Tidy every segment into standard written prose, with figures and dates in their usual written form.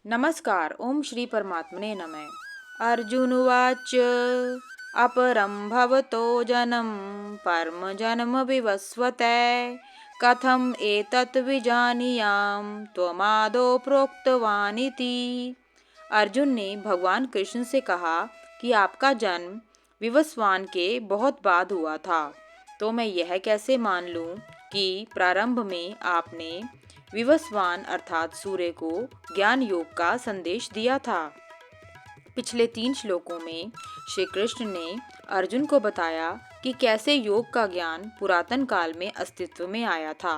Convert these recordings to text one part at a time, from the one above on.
नमस्कार। ओम श्री परमात्मने नमः। अर्जुनुवाच अपरं भवतो जन्म परम जन्म विवस्वते कथम एतत् विजानीयाम त्वमादौ प्रोक्तवानिति। अर्जुन ने भगवान कृष्ण से कहा कि आपका जन्म विवस्वान के बहुत बाद हुआ था, तो मैं यह कैसे मान लूं कि प्रारंभ में आपने विवस्वान अर्थात सूर्य को ज्ञान योग का संदेश दिया था। पिछले 3 श्लोकों में श्री कृष्ण ने अर्जुन को बताया कि कैसे योग का ज्ञान पुरातन काल में अस्तित्व में आया था।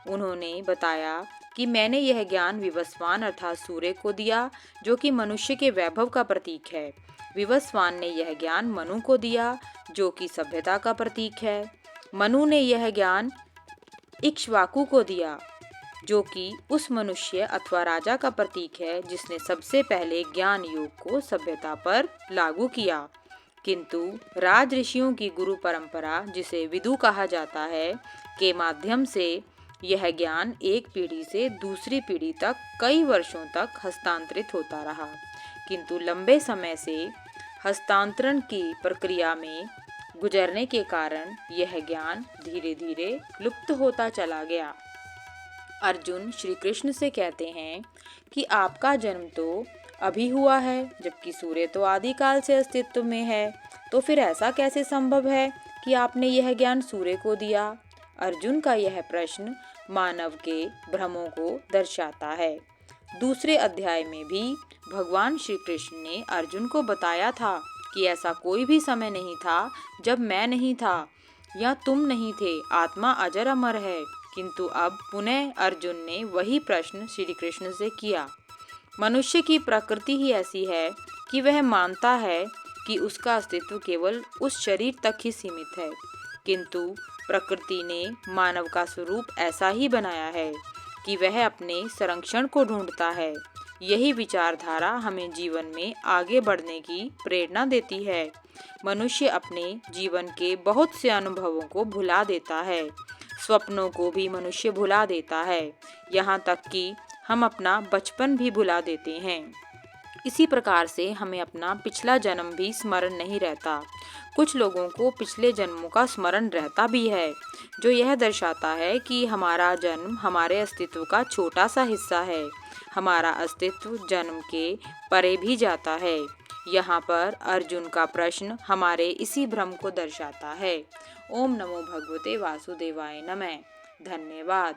उन्होंने बताया कि मैंने यह ज्ञान विवस्वान अर्थात सूर्य को दिया, जो कि मनुष्य के वैभव का प्रतीक है। विवस्वान ने यह ज्ञान मनु को दिया, जो कि सभ्यता का प्रतीक है। मनु ने यह ज्ञान इक्ष्वाकु को दिया, जो कि उस मनुष्य अथवा राजा का प्रतीक है जिसने सबसे पहले ज्ञान योग को सभ्यता पर लागू किया। किंतु राज ऋषियों की गुरु परंपरा, जिसे विदु कहा जाता है, के माध्यम से यह ज्ञान एक पीढ़ी से दूसरी पीढ़ी तक कई वर्षों तक हस्तांतरित होता रहा। किंतु लंबे समय से हस्तांतरण की प्रक्रिया में गुजरने के कारण यह ज्ञान धीरे धीरे लुप्त होता चला गया। अर्जुन श्री कृष्ण से कहते हैं कि आपका जन्म तो अभी हुआ है, जबकि सूर्य तो आदिकाल से अस्तित्व में है, तो फिर ऐसा कैसे संभव है कि आपने यह ज्ञान सूर्य को दिया। अर्जुन का यह प्रश्न मानव के भ्रमों को दर्शाता है। दूसरे अध्याय में भी भगवान श्री कृष्ण ने अर्जुन को बताया था कि ऐसा कोई भी समय नहीं था जब मैं नहीं था या तुम नहीं थे, आत्मा अजर अमर है। किंतु अब पुनः अर्जुन ने वही प्रश्न श्री कृष्ण से किया। मनुष्य की प्रकृति ही ऐसी है कि वह मानता है कि उसका अस्तित्व केवल उस शरीर तक ही सीमित है, किंतु प्रकृति ने मानव का स्वरूप ऐसा ही बनाया है कि वह अपने संरक्षण को ढूंढता है। यही विचारधारा हमें जीवन में आगे बढ़ने की प्रेरणा देती है। मनुष्य अपने जीवन के बहुत से अनुभवों को भुला देता है, स्वप्नों को भी मनुष्य भुला देता है, यहाँ तक कि हम अपना बचपन भी भुला देते हैं। इसी प्रकार से हमें अपना पिछला जन्म भी स्मरण नहीं रहता। कुछ लोगों को पिछले जन्मों का स्मरण रहता भी है, जो यह दर्शाता है कि हमारा जन्म हमारे अस्तित्व का छोटा सा हिस्सा है। हमारा अस्तित्व जन्म के परे भी जाता है। यहाँ पर अर्जुन का प्रश्न हमारे इसी भ्रम को दर्शाता है। ओम नमो भगवते वासुदेवाय नमः। धन्यवाद।